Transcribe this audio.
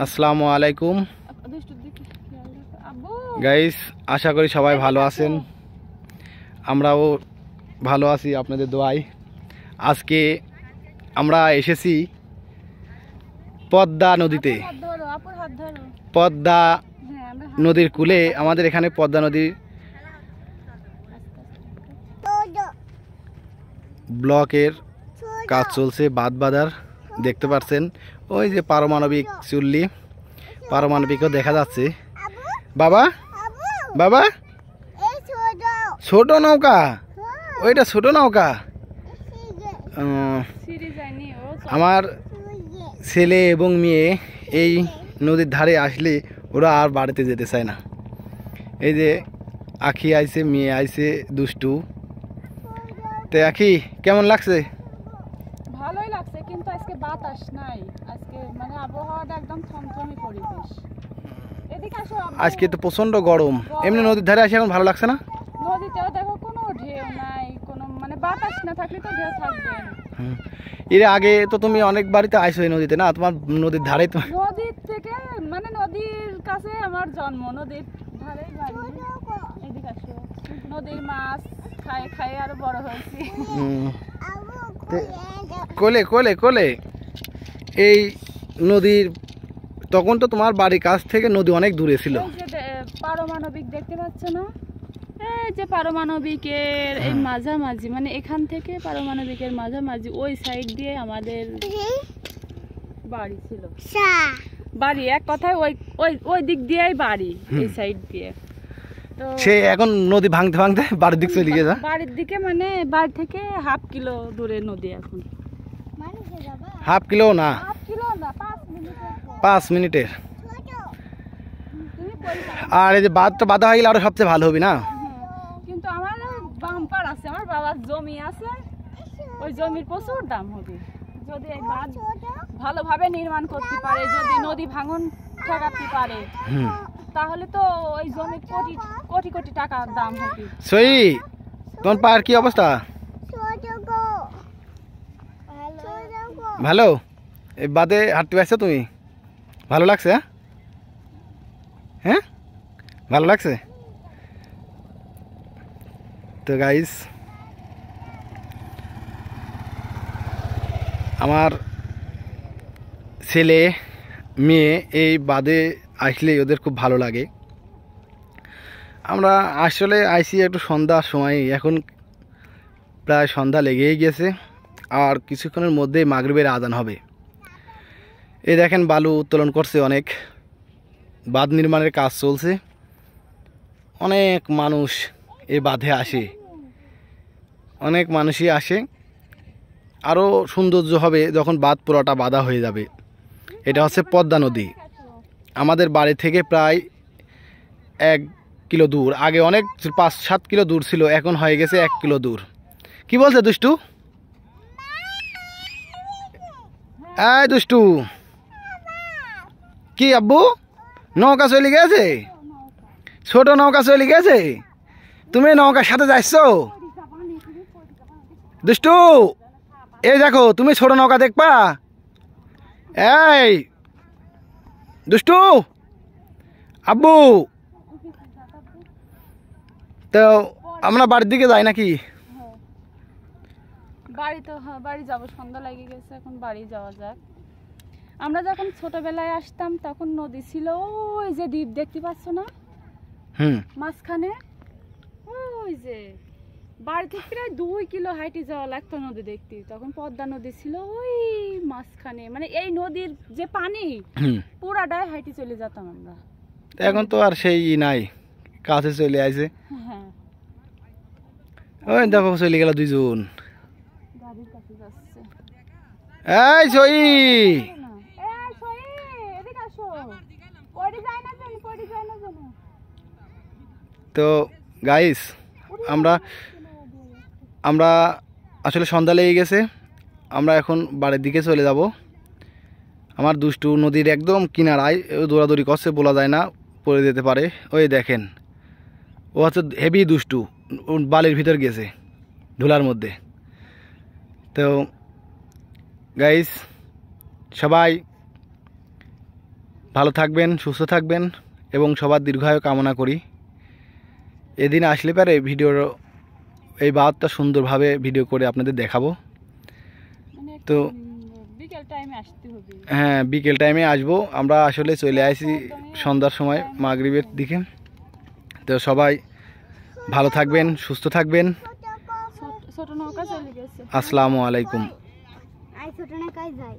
আসসালামু আলাইকুম গাইস, আশা করি সবাই ভালো আছেন। আমরাও ভালো আছি আপনাদের দোয়ায়। আজকে আমরা এসেছি পদ্মা নদীতে। পদ্মা নদীর কূলে আমাদের এখানে পদ্মা নদীর ব্লকের কাজ চলছে, বাঁধ বাঁধার। দেখতে পাচ্ছেন ওই যে পারমাণবিক চুল্লি, পারমাণবিকও দেখা যাচ্ছে। বাবা বাবা, ছোট নৌকা, ওইটা ছোট নৌকা। আমার ছেলে এবং মেয়ে এই নদীর ধারে আসলে ওরা আর বাড়িতে যেতে চায় না। এই যে আখি আইছে, মেয়ে আইছে দুষ্টু। তো আখি, কেমন লাগছে? ভালোই লাগছে, কিন্তু আজকে বাতাস নাই। আজকে মানে আবহাওয়াটা একদম থমথমে পরিবেশ। এদিকে আসো। আজকে তো প্রচন্ড গরম। এমনি নদীর ধারে আসে এখন ভালো লাগছে না? নদীতেও দেখো কোনো ঢেউ নাই, কোনো মানে বাতাস না থাকলে তো ঢেউ থাকবে। এর আগে তো তুমি অনেক বাড়িতে আইছো এই নদীতে, না? তোমার নদীর ধারে তো। নদীর থেকে মানে নদীর কাছে আমার জন্ম, নদীর ধারেই বাড়ি। এদিকে আসো। নদীর মাছ খায় খায় আরো বড় হয়েছি। কোলে কোলে কোলে এই নদীর, তখন তো তোমার বাড়ির কাছ থেকে নদী অনেক দূরে ছিল। পারমাণবিক দেখতে পাচ্ছ না? এই যে পারমাণবিকের এই মাঝামাঝি, মানে এখান থেকে পারমাণবিকের মাঝামাঝি ওই সাইড দিয়ে আমাদের বাড়ি ছিল। বাড়ি এক কথায় ওই ওই ওই দিক দিয়েই বাড়ি, এই সাইড দিয়ে। তো সে এখন নদী ভাঙতে ভাঙতে বাড়ির দিক চলে গেছে। বাড়ির দিকে মানে বাড়ি থেকে হাফ কিলো দূরে নদী এখন। হাফ কিলো না, 5 মিনিটের। আর এই যে বাঁধটা বাঁধা হয়ে গেলে আরো সবচেয়ে ভালো হবে না? কিন্তু আমার বাম্পার আছে, আমার বাবার জমি আছে, ওই জমির প্রচুর দাম হবে যদি এই বাঁধ ভালোভাবে নির্মাণ করতে পারে, যদি নদী ভাঙন ঠেকাতে পারে, তাহলে তো ওই জমি কোটি কোটি কোটি টাকার দাম হবে। সই, তোমার পায়ের কি অবস্থা? ভালো? এই বাদে হাঁটতে পারছো তুমি? ভালো লাগছে? হ্যাঁ, ভালো লাগছে। তো গাইস, আমার ছেলে মেয়ে এই বাদে আসলে ওদের খুব ভালো লাগে। আমরা আসলে আইসি একটু সন্ধ্যার সময়, এখন প্রায় সন্ধ্যা লেগেই গেছে, আর কিছুক্ষণের মধ্যেই মাগরিবের আজান হবে। এই দেখেন বালু উত্তোলন করছে, অনেক বাঁধ নির্মাণের কাজ চলছে। অনেক মানুষ এই বাঁধে আসে, অনেক মানুষই আসে। আরও সৌন্দর্য হবে যখন বাঁধ পুরোটা বাঁধা হয়ে যাবে। এটা হচ্ছে পদ্মা নদী, আমাদের বাড়ি থেকে প্রায় 1 কিলো দূর। আগে অনেক 5-7 কিলো দূর ছিল, এখন হয়ে গেছে 1 কিলো দূর। কি বলছে দুষ্টু? এই দুষ্টু, কি আব্বু নৌকা চলে গেছে? ছোট নৌকা চলে গেছে, তুমি নৌকার সাথে যাচ্ছ? দুষ্টু, এই দেখো তুমি ছোট নৌকা দেখবা। এই দুষ্টু, আব্বু, তো আমরা বাড়ির দিকে যাই নাকি? বাড়ি তো হ্যাঁ, বাড়ি যাবো, সন্ধ্যা লেগে গেছে, এখন বাড়ি যাওয়া যাক। আমরা যখন ছোটবেলায় আসতাম তখন নদী ছিল ওই যে দ্বীপ দেখতে পাচ্ছ না, মাঝখানে ওই যে বাড়ি থেকে প্রায় 2 কিলো হাইটে যাওয়া লাগতো নদী দেখতে। তখন পদ্মা নদী ছিল ওই মাঝখানে, মানে এই নদীর যে পানি পুরাটাই হাইটে চলে যেতাম আমরা। এখন তো আর সেই নাই, কাছে চলে আসে। হ্যাঁ, ওই দেখো চলে গেল দুইজন। গাড়ির কাছে যাচ্ছে। এই সই, এদিকে আসো, পড়ে যায় না জানি, পড়ে যায় না জানি। তো গাইস, আমরা আসলে সন্ধ্যা লেগে গেছে, আমরা এখন বাড়ির দিকে চলে যাব। আমার দুষ্টু নদীর একদম কিনারায় দৌড়াদৌড়ি করছে, বলা যায় না, পড়ে যেতে পারে। ওই দেখেন, ও হচ্ছে হেভি দুষ্টু, বালির ভিতর গেছে ধুলার মধ্যে। তো গাইস, সবাই ভালো থাকবেন, সুস্থ থাকবেন এবং সবার দীর্ঘায়ু কামনা করি। এদিন আসলে পারে ভিডিওর এই বাঁধটা সুন্দরভাবে ভিডিও করে আপনাদের দেখাবো। তো বিকেল টাইমে আসতে হবে। হ্যাঁ, বিকেল টাইমে আসবো। আমরা আসলে চলে আসি সন্ধ্যার সময় মাগরিবের দিকে। তো সবাই ভালো থাকবেন, সুস্থ থাকবেন। ছোট নৌকা চলে গেছে। আসসালামু আলাইকুম। ছোট নৌকায় যাই।